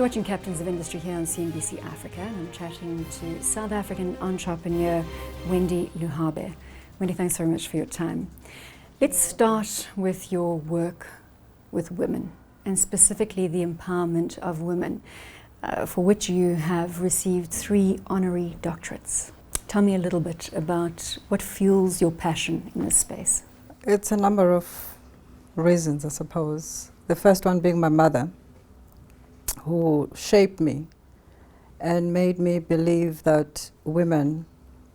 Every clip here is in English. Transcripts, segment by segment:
You're watching Captains of Industry here on CNBC Africa, and I'm chatting to South African entrepreneur Wendy Luhabe. Wendy, thanks very much for your time. Let's start with your work with women, and specifically the empowerment of women, for which you have received 3 honorary doctorates. Tell me a little bit about what fuels your passion in this space. It's a number of reasons, I suppose. The first one being my mother, who shaped me and made me believe that women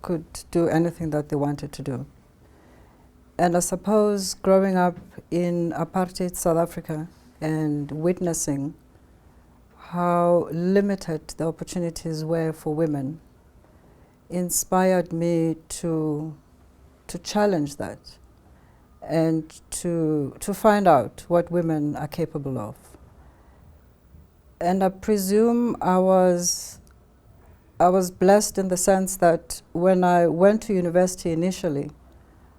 could do anything that they wanted to do. And I suppose growing up in apartheid South Africa and witnessing how limited the opportunities were for women inspired me to challenge that and to find out what women are capable of. And I presume I was blessed in the sense that when I went to university initially,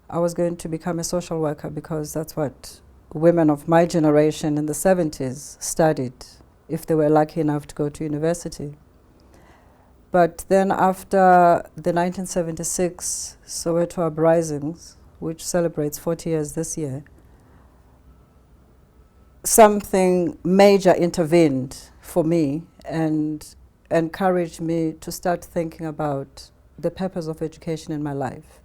I was going to become a social worker because that's what women of my generation in the 70s studied if they were lucky enough to go to university. But then after the 1976 Soweto uprisings, which celebrates 40 years this year, something major intervened for me and encouraged me to start thinking about the purpose of education in my life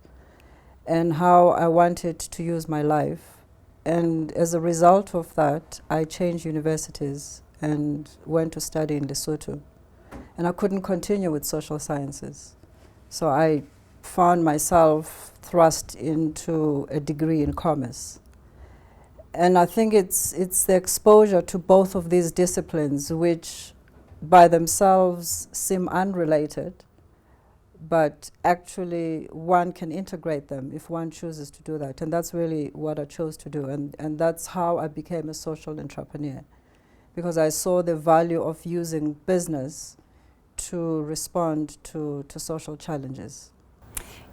and how I wanted to use my life. And as a result of that, I changed universities and went to study in Lesotho. And I couldn't continue with social sciences. So I found myself thrust into a degree in commerce. And I think it's the exposure to both of these disciplines which by themselves seem unrelated, but actually one can integrate them if one chooses to do that. And that's really what I chose to do. And that's how I became a social entrepreneur, because I saw the value of using business to respond to social challenges.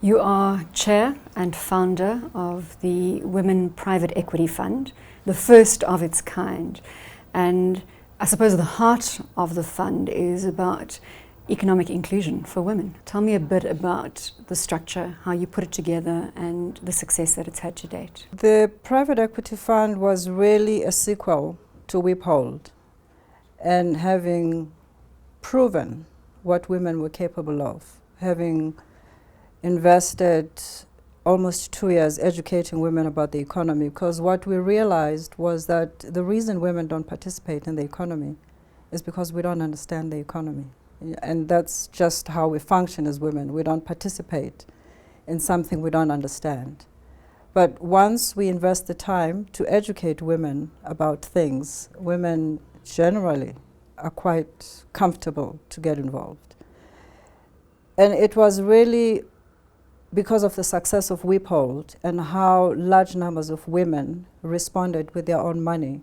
You are chair and founder of the Women Private Equity Fund, the first of its kind. And I suppose the heart of the fund is about economic inclusion for women. Tell me a bit about the structure, how you put it together, and the success that it's had to date. The Private Equity Fund was really a sequel to Withhold, and having proven what women were capable of, having invested almost 2 years educating women about the economy, because what we realized was that the reason women don't participate in the economy is because we don't understand the economy. And that's just how we function as women. We don't participate in something we don't understand. But once we invest the time to educate women about things, women generally are quite comfortable to get involved. And it was really because of the success of Withhold and how large numbers of women responded with their own money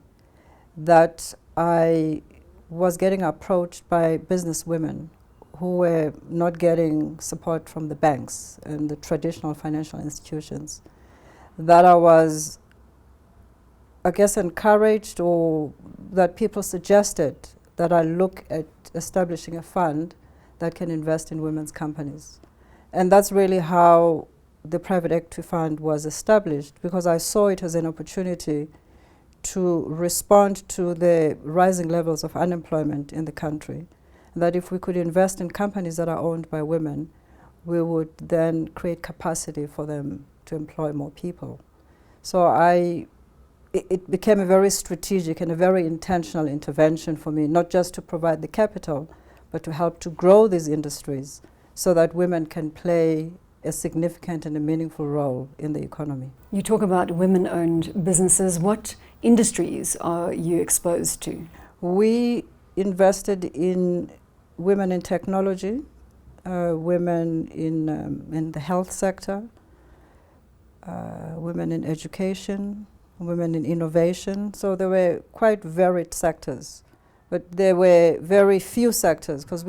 that I was getting approached by business women who were not getting support from the banks and the traditional financial institutions, that I was, I guess, encouraged, or that people suggested that I look at establishing a fund that can invest in women's companies. And that's really how the Private Equity Fund was established, because I saw it as an opportunity to respond to the rising levels of unemployment in the country. And that if we could invest in companies that are owned by women, we would then create capacity for them to employ more people. So it became a very strategic and a very intentional intervention for me, not just to provide the capital, but to help to grow these industries so that women can play a significant and a meaningful role in the economy. You talk about women-owned businesses. What industries are you exposed to? We invested in women in technology, women in the health sector, women in education, women in innovation. So there were quite varied sectors, but there were very few sectors because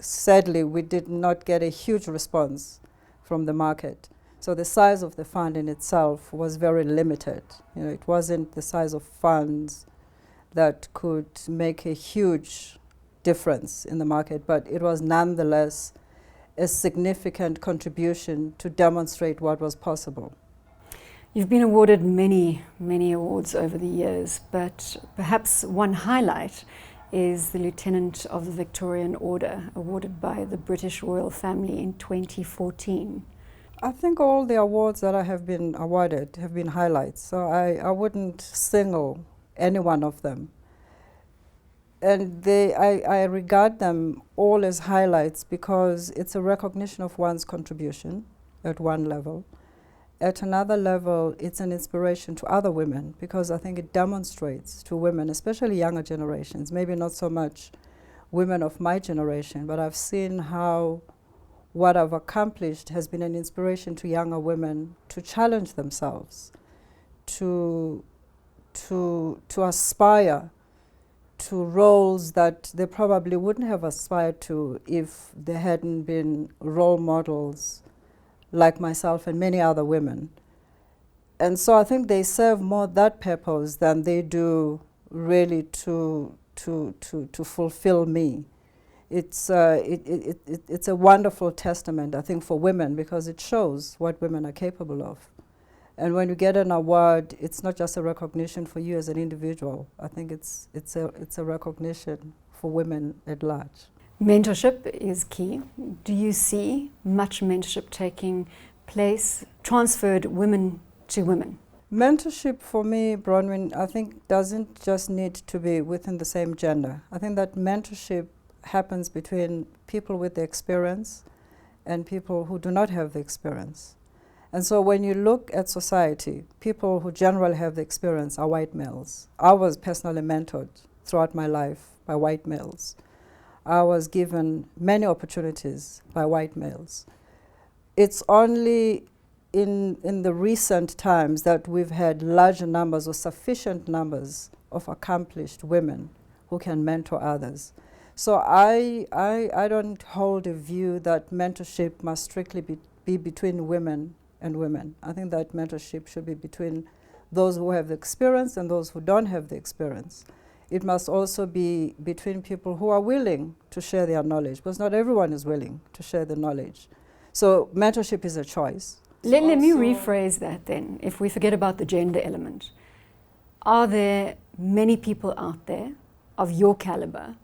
sadly, we did not get a huge response from the market. So the size of the fund in itself was very limited. It wasn't the size of funds that could make a huge difference in the market, but it was nonetheless a significant contribution to demonstrate what was possible. You've been awarded many, many awards over the years, but perhaps one highlight is the Lieutenant of the Victorian Order, awarded by the British royal family in 2014. I think all the awards that I have been awarded have been highlights, so I wouldn't single any one of them. And I regard them all as highlights because it's a recognition of one's contribution at one level. At another level, it's an inspiration to other women because I think it demonstrates to women, especially younger generations, maybe not so much women of my generation, but I've seen how what I've accomplished has been an inspiration to younger women to challenge themselves, to aspire to roles that they probably wouldn't have aspired to if there hadn't been role models like myself and many other women. And so I think they serve more that purpose than they do really to fulfill me. It's a wonderful testament, I think, for women because it shows what women are capable of. And when you get an award, it's not just a recognition for you as an individual. I think it's a recognition for women at large. Mentorship is key. Do you see much mentorship taking place, transferred women to women? Mentorship for me, Bronwyn, I think doesn't just need to be within the same gender. I think that mentorship happens between people with the experience and people who do not have the experience. And so when you look at society, people who generally have the experience are white males. I was personally mentored throughout my life by white males. I was given many opportunities by white males. It's only in the recent times that we've had larger numbers or sufficient numbers of accomplished women who can mentor others. So I don't hold a view that mentorship must strictly be between women and women. I think that mentorship should be between those who have the experience and those who don't have the experience. It must also be between people who are willing to share their knowledge, because not everyone is willing to share the knowledge. So mentorship is a choice. Let me rephrase that then, if we forget about the gender element. Are there many people out there of your caliber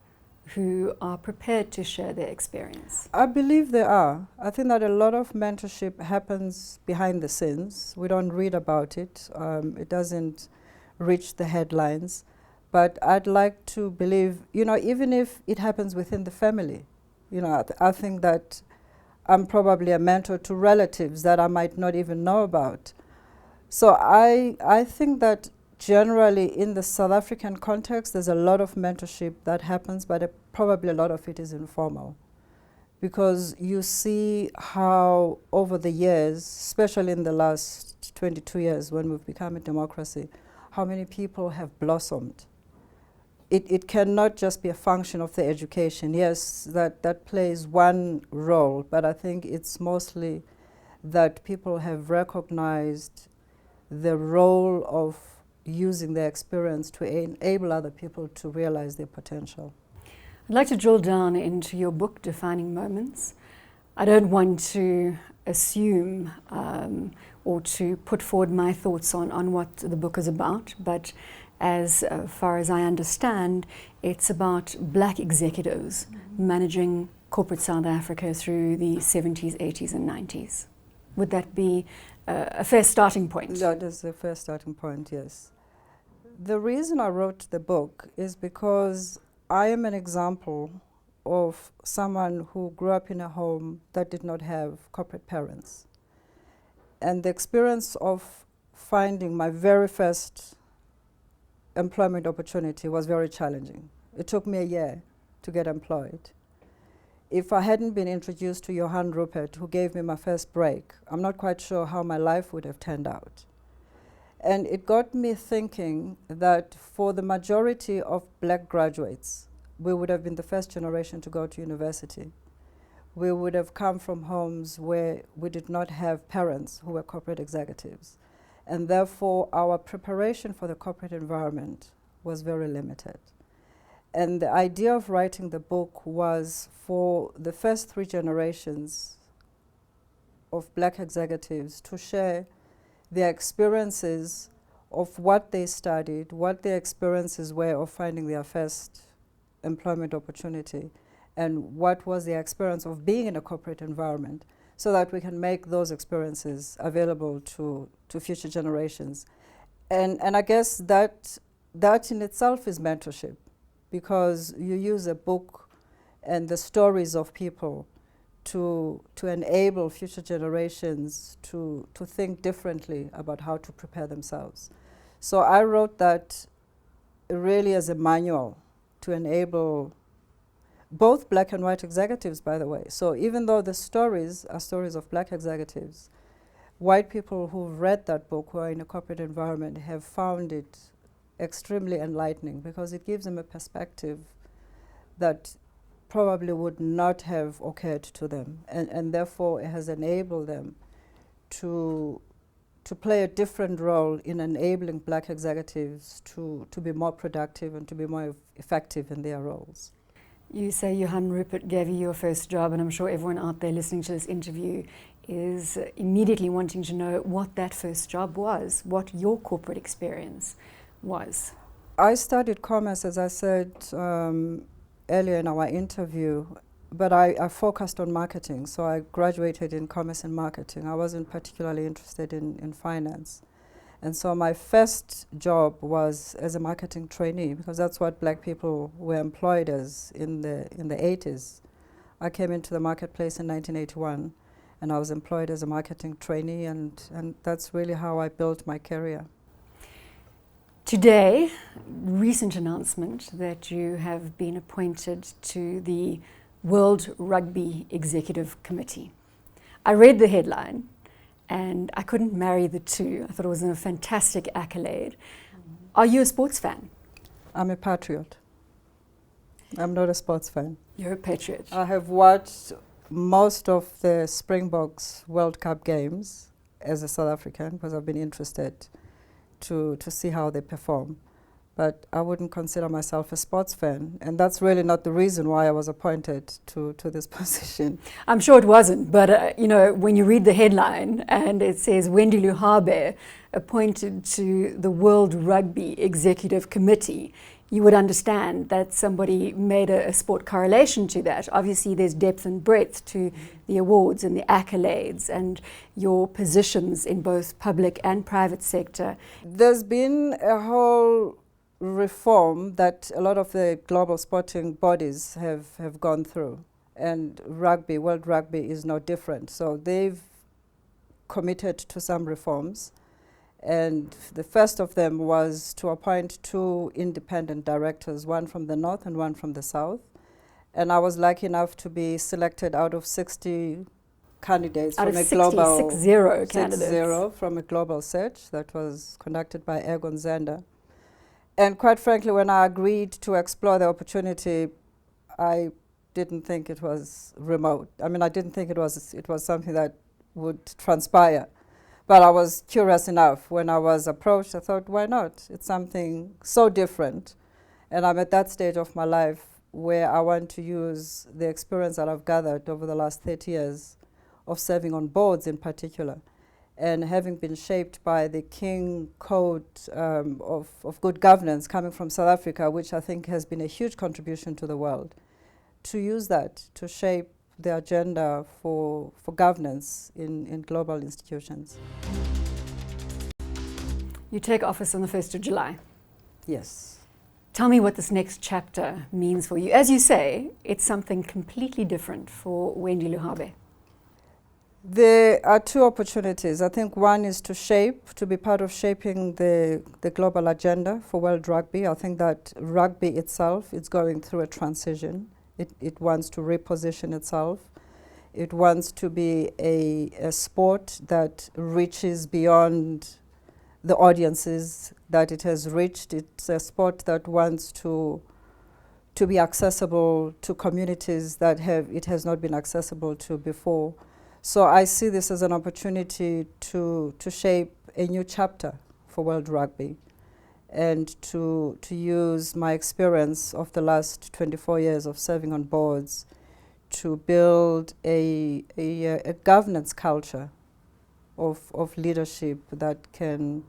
who are prepared to share their experience? I believe there are. I think that a lot of mentorship happens behind the scenes. We don't read about it. It doesn't reach the headlines. But I'd like to believe, even if it happens within the family, I think that I'm probably a mentor to relatives that I might not even know about. So I think that generally in the South African context, there's a lot of mentorship that happens, but probably a lot of it is informal. Because you see how over the years, especially in the last 22 years when we've become a democracy, how many people have blossomed. It cannot just be a function of the education. Yes, that plays one role, but I think it's mostly that people have recognized the role of using their experience to enable other people to realize their potential. I'd like to drill down into your book, Defining Moments. I don't want to assume or to put forward my thoughts on what the book is about, but as far as I understand, it's about black executives managing corporate South Africa through the 70s, 80s and 90s. Would that be a fair starting point? That is a fair starting point, yes. The reason I wrote the book is because I am an example of someone who grew up in a home that did not have corporate parents. And the experience of finding my very first employment opportunity was very challenging. It took me a year to get employed. If I hadn't been introduced to Johan Rupert, who gave me my first break, I'm not quite sure how my life would have turned out. And it got me thinking that for the majority of black graduates, we would have been the first generation to go to university. We would have come from homes where we did not have parents who were corporate executives. And therefore, our preparation for the corporate environment was very limited. And the idea of writing the book was for the first 3 generations of black executives to share their experiences of what they studied, what their experiences were of finding their first employment opportunity, and what was their experience of being in a corporate environment, so that we can make those experiences available to future generations. And I guess that in itself is mentorship, because you use a book and the stories of people to enable future generations to think differently about how to prepare themselves. So I wrote that really as a manual to enable both black and white executives, by the way. So even though the stories are stories of black executives, white people who've read that book, who are in a corporate environment, have found it extremely enlightening, because it gives them a perspective that probably would not have occurred to them, and therefore it has enabled them to play a different role in enabling black executives to be more productive and to be more effective in their roles. You say Johann Rupert gave you your first job, and I'm sure everyone out there listening to this interview is immediately wanting to know what that first job was, what your corporate experience was. I studied commerce, as I said earlier in our interview, but I focused on marketing. So I graduated in commerce and marketing. I wasn't particularly interested in finance. And so my first job was as a marketing trainee, because that's what black people were employed as in the 80s. I came into the marketplace in 1981, and I was employed as a marketing trainee, and that's really how I built my career. Today, recent announcement that you have been appointed to the World Rugby Executive Committee. I read the headline and I couldn't marry the two. I thought it was a fantastic accolade. Are you a sports fan? I'm a patriot. I'm not a sports fan. You're a patriot. I have watched most of the Springboks World Cup games as a South African, because I've been interested to see how they perform. But I wouldn't consider myself a sports fan, and that's really not the reason why I was appointed to this position. I'm sure it wasn't, but when you read the headline and it says Wendy Luhabe appointed to the World Rugby Executive Committee, you would understand that somebody made a sport correlation to that. Obviously, there's depth and breadth to the awards and the accolades and your positions in both public and private sector. There's been a whole reform that a lot of the global sporting bodies have gone through, and rugby, World Rugby, is no different. So they've committed to some reforms, and the first of them was to appoint 2 independent directors, one from the north and one from the south. And I was lucky enough to be selected out of 60 candidates out from of a 60, global 60 candidates. 60 from a global search that was conducted by Egon Zender. And quite frankly, when I agreed to explore the opportunity, I didn't think it was remote. I mean, I didn't think it was something that would transpire. But I was curious enough. When I was approached, I thought, why not? It's something so different. And I'm at that stage of my life where I want to use the experience that I've gathered over the last 30 years of serving on boards in particular, and having been shaped by the King Code of good governance coming from South Africa, which I think has been a huge contribution to the world, to use that to shape the agenda for governance in global institutions. You take office on the 1st of July. Yes. Tell me what this next chapter means for you. As you say, it's something completely different for Wendy Luhabe. There are 2 opportunities. I think one is to be part of shaping the global agenda for World Rugby. I think that rugby itself is going through a transition. It wants to reposition itself. It wants to be a sport that reaches beyond the audiences that it has reached. It's a sport that wants to be accessible to communities that it has not been accessible to before. So I see this as an opportunity to shape a new chapter for World Rugby. and to use my experience of the last 24 years of serving on boards to build a governance culture of leadership that can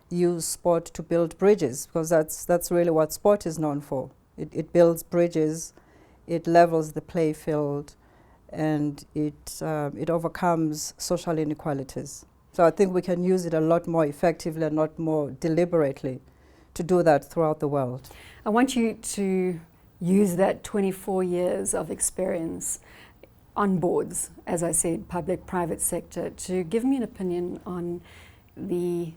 use sport to build bridges, because that's really what sport is known for. It builds bridges, it levels the play field, and it overcomes social inequalities. So I think we can use it a lot more effectively and a lot more deliberately to do that throughout the world. I want you to use that 24 years of experience on boards, as I said, public, private sector, to give me an opinion on the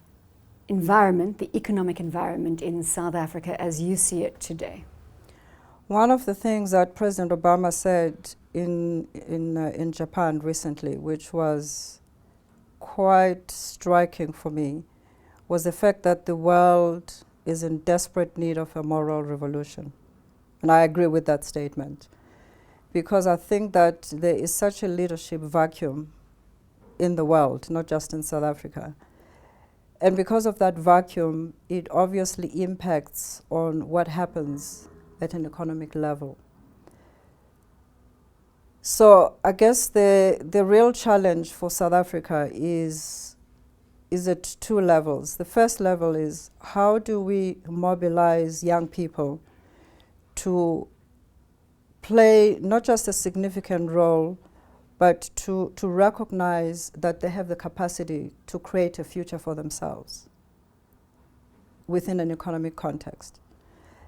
environment, the economic environment in South Africa as you see it today. One of the things that President Obama said in Japan recently, which was quite striking for me, was the fact that the world is in desperate need of a moral revolution. And I agree with that statement, because I think that there is such a leadership vacuum in the world, not just in South Africa. And because of that vacuum, it obviously impacts on what happens at an economic level. So I guess the real challenge for South Africa is at two levels. The first level is, how do we mobilize young people to play not just a significant role, but to recognize that they have the capacity to create a future for themselves within an economic context.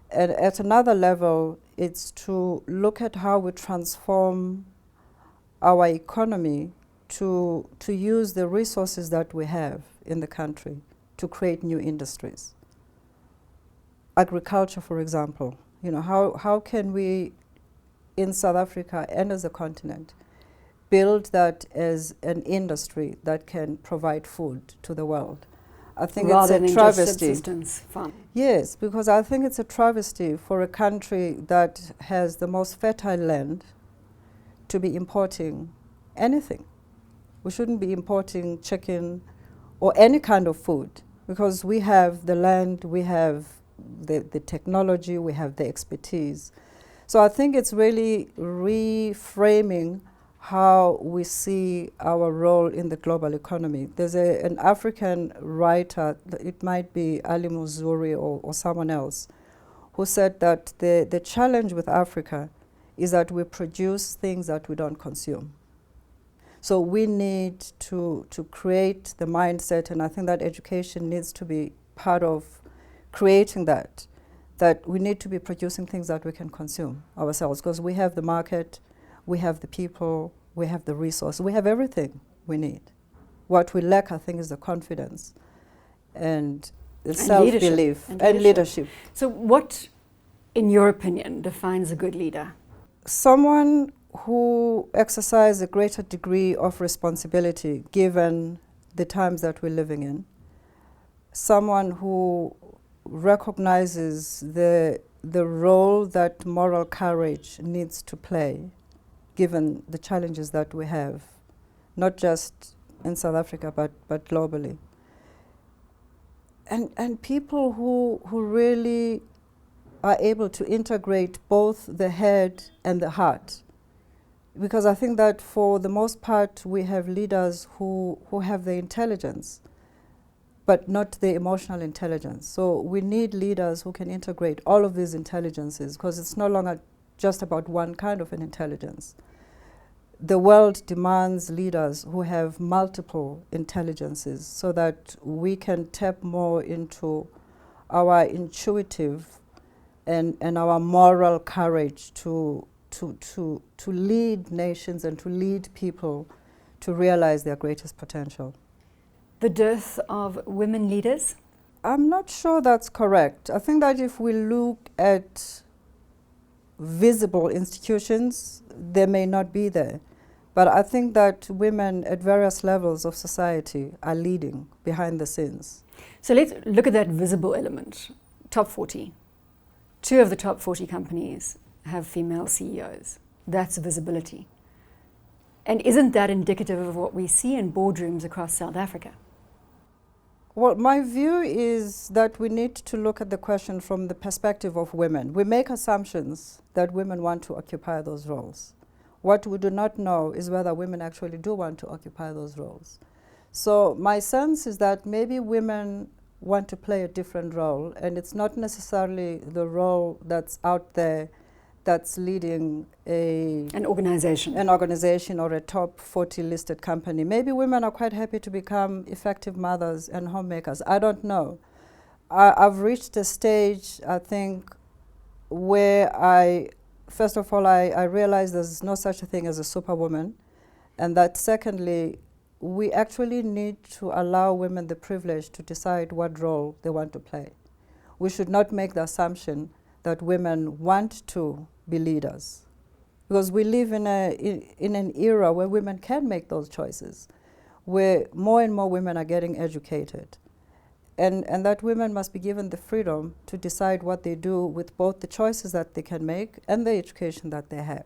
And at another level, it's to look at how we transform our economy to use the resources that we have in the country to create new industries. Agriculture, for example. How can we, in South Africa and as a continent, build that as an industry that can provide food to the world? I think rather it's a than travesty. just subsistence farm. Yes, because I think it's a travesty for a country that has the most fertile land to be importing anything. We shouldn't be importing chicken or any kind of food, because we have the land, we have the technology, we have the expertise. So I think it's really reframing how we see our role in the global economy. There's an African writer, it might be Ali Muzuri or someone else, who said that the challenge with Africa is that we produce things that we don't consume. So we need to create the mindset, and I think that education needs to be part of creating that we need to be producing things that we can consume ourselves, because we have the market, we have the people, we have the resource, we have everything we need. What we lack, I think, is the confidence and the self-belief and leadership. So what, in your opinion, defines a good leader? Someone who exercises a greater degree of responsibility given the times that we're living in. Someone who recognizes the role that moral courage needs to play given the challenges that we have, not just in South Africa, but globally. And people who really are able to integrate both the head and the heart. Because I think that for the most part, we have leaders who have the intelligence, but not the emotional intelligence. So we need leaders who can integrate all of these intelligences, because it's no longer just about one kind of an intelligence. The world demands leaders who have multiple intelligences so that we can tap more into our intuitive and our moral courage to lead nations and to lead people to realize their greatest potential. The dearth of women leaders? I'm not sure that's correct. I think that if we look at visible institutions, they may not be there. But I think that women at various levels of society are leading behind the scenes. So let's look at that visible element. Top 40. 2 of the top 40 companies have female CEOs. That's visibility. And isn't that indicative of what we see in boardrooms across South Africa? Well, my view is that we need to look at the question from the perspective of women. We make assumptions that women want to occupy those roles. What we do not know is whether women actually do want to occupy those roles. So my sense is that maybe women want to play a different role, and it's not necessarily the role that's out there that's leading an organization or a top 40 listed company. Maybe women are quite happy to become effective mothers and homemakers. I don't know. I've reached a stage, I think, where first of all, I realize there's no such a thing as a superwoman, and that secondly, we actually need to allow women the privilege to decide what role they want to play. We should not make the assumption that women want to be leaders, because we live in an era where women can make those choices, where more and more women are getting educated, and that women must be given the freedom to decide what they do with both the choices that they can make and the education that they have.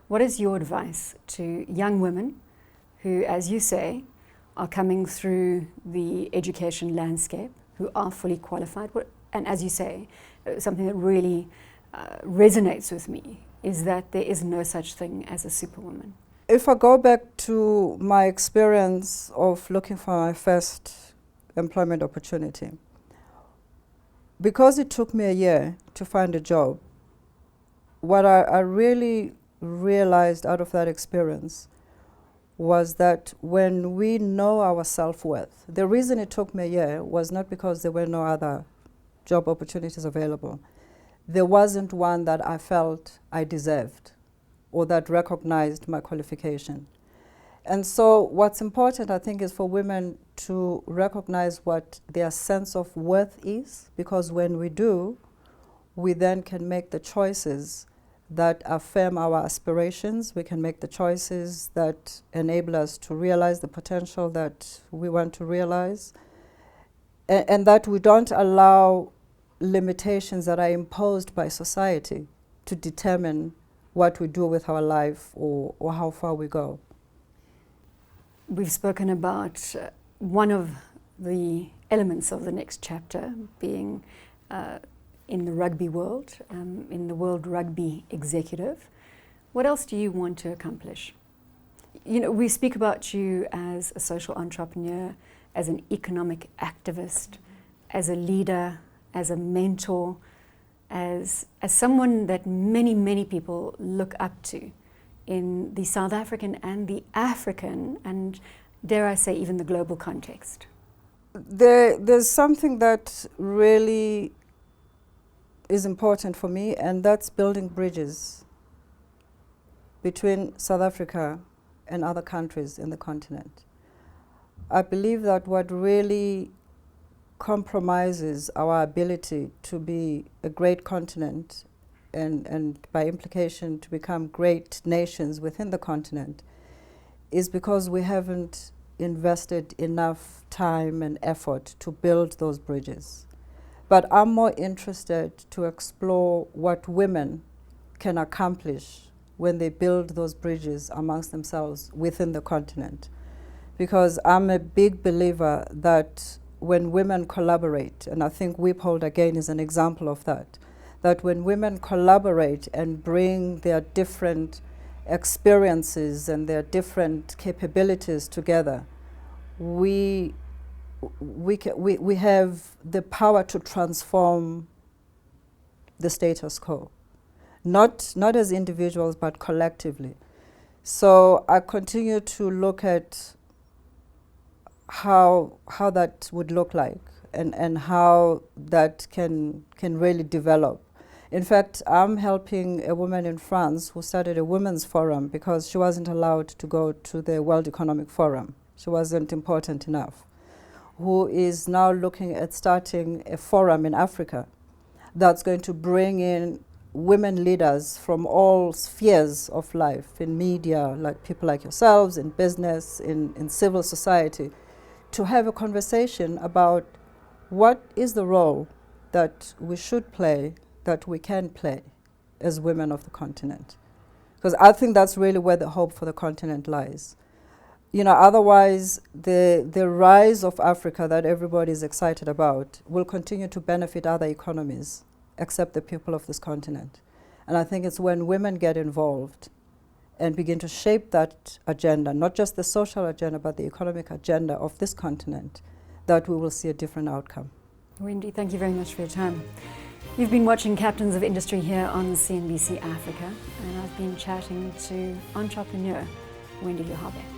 What is your advice to young women who, as you say, are coming through the education landscape, who are fully qualified? And as you say, something that really resonates with me is that there is no such thing as a superwoman. If I go back to my experience of looking for my first employment opportunity, because it took me a year to find a job, what I really realized out of that experience was that when we know our self-worth, the reason it took me a year was not because there were no other job opportunities available. There wasn't one that I felt I deserved or that recognized my qualification. And so what's important, I think, is for women to recognize what their sense of worth is, because when we do, we then can make the choices that affirm our aspirations. We can make the choices that enable us to realize the potential that we want to realize, and that we don't allow limitations that are imposed by society to determine what we do with our life or how far we go. We've spoken about one of the elements of the next chapter being in the rugby world, in the World Rugby Executive. What else do you want to accomplish? You know, we speak about you as a social entrepreneur, as an economic activist, as a leader, as a mentor, as someone that many, many people look up to in the South African and the African and, dare I say, even the global context. There's something that really is important for me, and that's building bridges between South Africa and other countries in the continent. I believe that what really compromises our ability to be a great continent and by implication to become great nations within the continent is because we haven't invested enough time and effort to build those bridges. But I'm more interested to explore what women can accomplish when they build those bridges amongst themselves within the continent. Because I'm a big believer that when women collaborate, and I think Wiphold again is an example of that when when collaborate and bring their different experiences and their different capabilities together, we have the power to transform the status quo, not as individuals but collectively. So I continue to look at how that would look like and how that can really develop. In fact, I'm helping a woman in France who started a women's forum because she wasn't allowed to go to the World Economic Forum. She wasn't important enough. Who is now looking at starting a forum in Africa that's going to bring in women leaders from all spheres of life, in media, like people like yourselves, in business, in civil society, to have a conversation about what is the role that we should play, that we can play as women of the continent. Because I think that's really where the hope for the continent lies. Otherwise the rise of Africa that everybody is excited about will continue to benefit other economies except the people of this continent. And I think it's when women get involved and begin to shape that agenda, not just the social agenda, but the economic agenda of this continent, that we will see a different outcome. Wendy, thank you very much for your time. You've been watching Captains of Industry here on CNBC Africa, and I've been chatting to entrepreneur Wendy Luhabe.